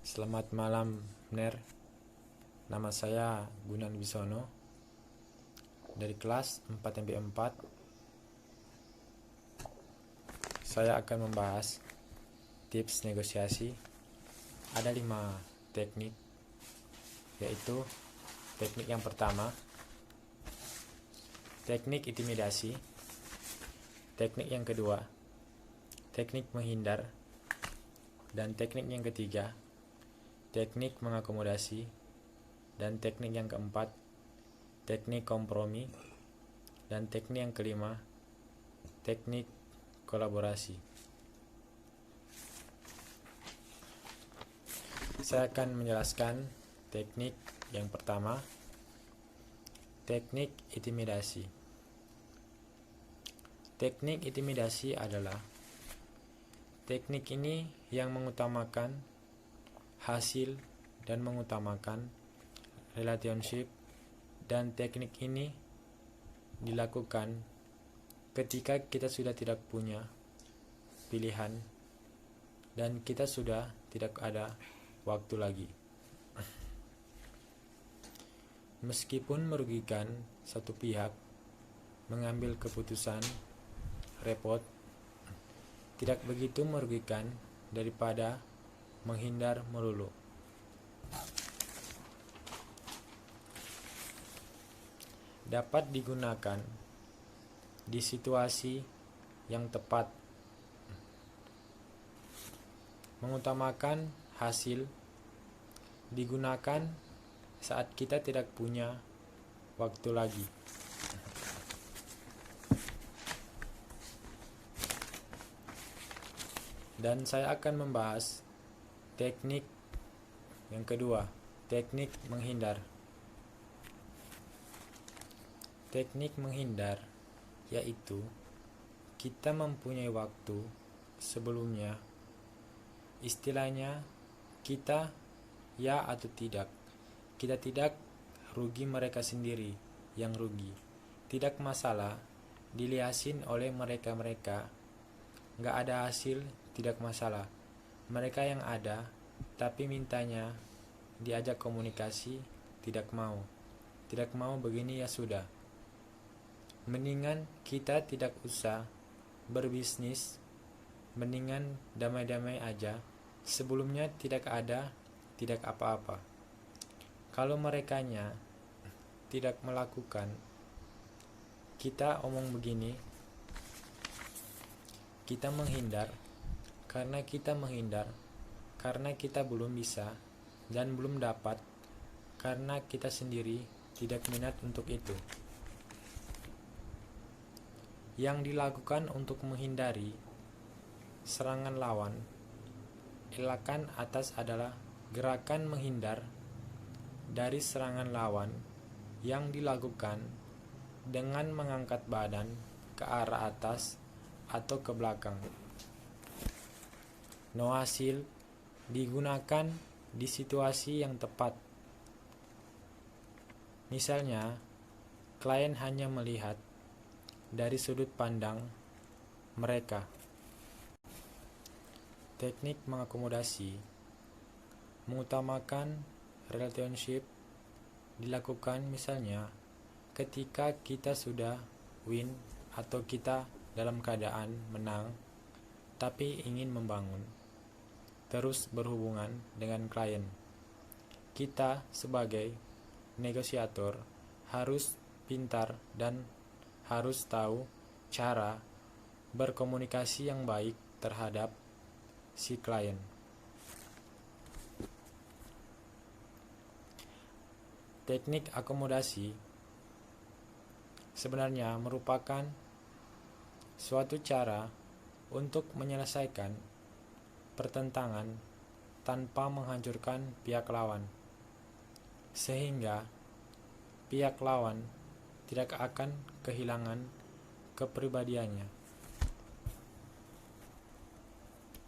Selamat malam, Ner. Nama saya Gunan Wisono dari kelas 4MP4. Saya akan membahas tips negosiasi. Ada 5 teknik, yaitu teknik yang pertama, teknik intimidasi. Teknik yang kedua, teknik menghindar. Dan teknik yang ketiga, teknik mengakomodasi. Dan teknik yang keempat, teknik kompromi. Dan teknik yang kelima, teknik kolaborasi. Saya akan menjelaskan teknik yang pertama, teknik intimidasi. Teknik intimidasi adalah teknik ini yang mengutamakan hasil dan mengutamakan relationship, dan teknik ini dilakukan ketika kita sudah tidak punya pilihan dan kita sudah tidak ada waktu lagi. Meskipun merugikan satu pihak, mengambil keputusan repot, tidak begitu merugikan daripada menghindar melulu. Dapat digunakan di situasi yang tepat. Mengutamakan hasil digunakan saat kita tidak punya waktu lagi. Dan saya akan membahas teknik yang kedua, teknik menghindar. Teknik menghindar yaitu kita mempunyai waktu sebelumnya. Istilahnya, kita ya atau tidak. Kita tidak rugi, mereka sendiri yang rugi. Tidak masalah diliasin oleh mereka-mereka. Nggak ada hasil, tidak masalah. Mereka yang ada, tapi mintanya diajak komunikasi, tidak mau. Tidak mau begini, ya sudah. Mendingan kita tidak usah berbisnis, mendingan damai-damai aja. Sebelumnya tidak ada, tidak apa-apa. Kalau merekanya tidak melakukan, kita omong begini, kita menghindar karena kita belum bisa dan belum dapat, karena kita sendiri tidak minat untuk itu. Yang dilakukan untuk menghindari serangan lawan, elakan atas adalah gerakan menghindar dari serangan lawan yang dilakukan dengan mengangkat badan ke arah atas atau ke belakang. No hasil digunakan di situasi yang tepat. Misalnya, klien hanya melihat dari sudut pandang mereka. Teknik mengakomodasi, mengutamakan relationship dilakukan misalnya ketika kita sudah win atau kita dalam keadaan menang tapi ingin membangun terus berhubungan dengan klien. Kita sebagai negosiator harus pintar dan harus tahu cara berkomunikasi yang baik terhadap si klien. Teknik akomodasi sebenarnya merupakan suatu cara untuk menyelesaikan pertentangan tanpa menghancurkan pihak lawan, sehingga pihak lawan tidak akan kehilangan kepribadiannya.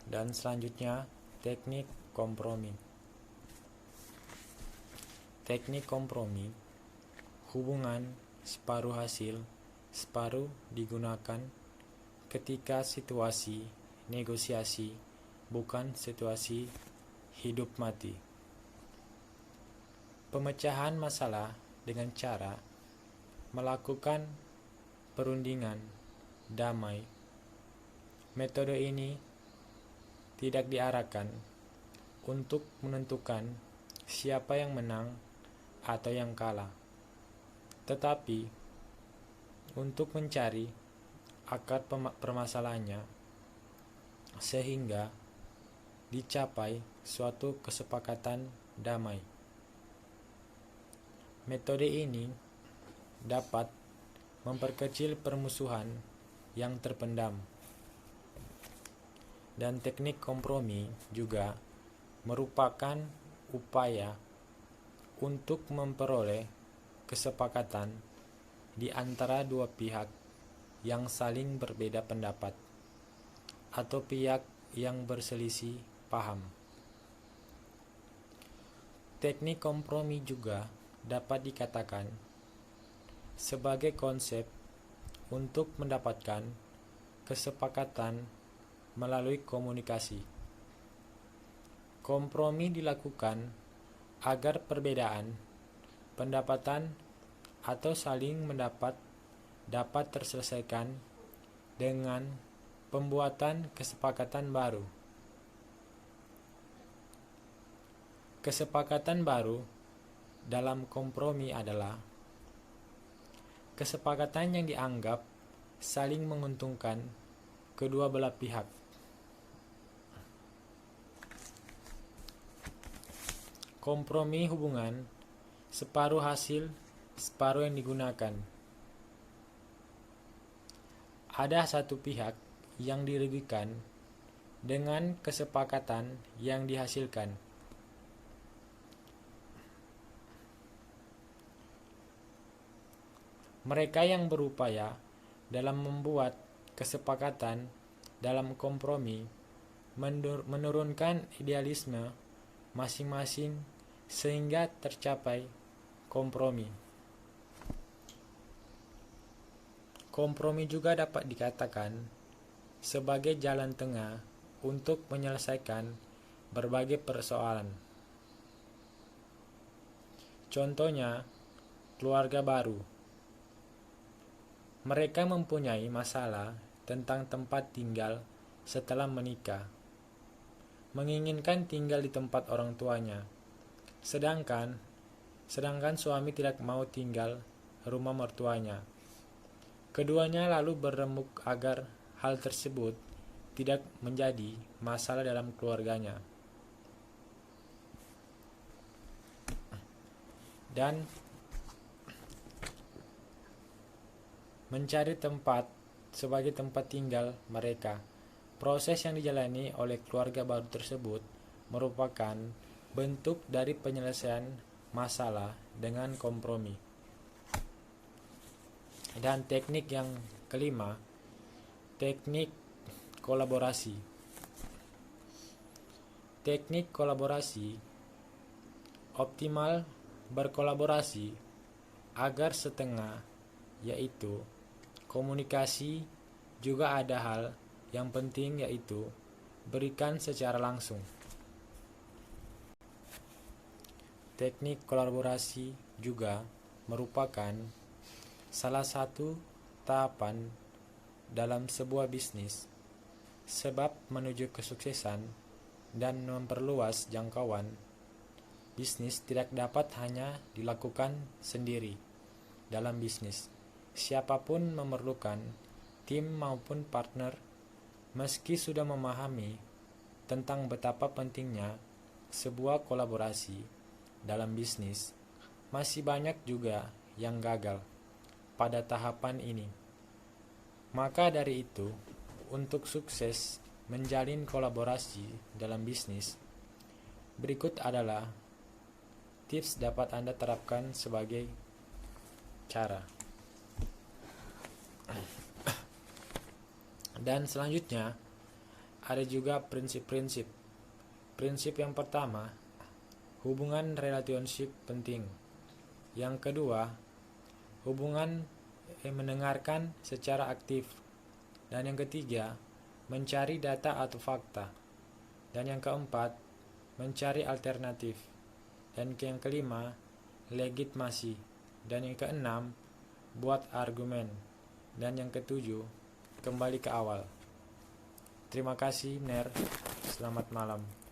Dan selanjutnya, teknik kompromi. Teknik kompromi, hubungan separuh hasil, separuh digunakan ketika situasi negosiasi bukan situasi hidup mati. Pemecahan masalah dengan cara melakukan perundingan damai. Metode ini tidak diarahkan untuk menentukan siapa yang menang atau yang kalah, tetapi untuk mencari akar permasalahannya sehingga dicapai suatu kesepakatan damai. Metode ini dapat memperkecil permusuhan yang terpendam, dan teknik kompromi juga merupakan upaya untuk memperoleh kesepakatan di antara dua pihak yang saling berbeda pendapat atau pihak yang berselisih paham. Teknik kompromi juga dapat dikatakan sebagai konsep untuk mendapatkan kesepakatan melalui komunikasi. Kompromi dilakukan agar perbedaan pendapatan atau saling mendapat dapat terselesaikan dengan pembuatan kesepakatan baru. Kesepakatan baru dalam kompromi adalah kesepakatan yang dianggap saling menguntungkan kedua belah pihak. Kompromi hubungan separuh hasil, separuh yang digunakan. Ada satu pihak yang dirugikan dengan kesepakatan yang dihasilkan. Mereka yang berupaya dalam membuat kesepakatan dalam kompromi menurunkan idealisme masing-masing sehingga tercapai kompromi. Kompromi juga dapat dikatakan sebagai jalan tengah untuk menyelesaikan berbagai persoalan. Contohnya, keluarga baru. Mereka mempunyai masalah tentang tempat tinggal setelah menikah, menginginkan tinggal di tempat orang tuanya, sedangkan suami tidak mau tinggal rumah mertuanya. Keduanya lalu berembuk agar hal tersebut tidak menjadi masalah dalam keluarganya. Dan mencari tempat sebagai tempat tinggal mereka. Proses yang dijalani oleh keluarga baru tersebut merupakan bentuk dari penyelesaian masalah dengan kompromi. Dan teknik yang kelima, teknik kolaborasi. Teknik kolaborasi optimal berkolaborasi agar setengah, yaitu komunikasi. Juga ada hal yang penting, yaitu berikan secara langsung. Teknik kolaborasi juga merupakan salah satu tahapan dalam sebuah bisnis, sebab menuju kesuksesan dan memperluas jangkauan bisnis tidak dapat hanya dilakukan sendiri. Dalam bisnis, siapapun memerlukan tim maupun partner. Meski sudah memahami tentang betapa pentingnya sebuah kolaborasi dalam bisnis, masih banyak juga yang gagal pada tahapan ini. Maka dari itu, untuk sukses menjalin kolaborasi dalam bisnis, berikut adalah tips dapat Anda terapkan sebagai cara. Dan selanjutnya ada juga prinsip-prinsip. Prinsip yang pertama, hubungan relationship penting. Yang kedua, hubungan mendengarkan secara aktif. Dan yang ketiga, mencari data atau fakta. Dan yang keempat, mencari alternatif. Dan yang kelima, legitimasi. Dan yang keenam, buat argumen. Dan yang ketujuh, kembali ke awal. Terima kasih, Ner. Selamat malam.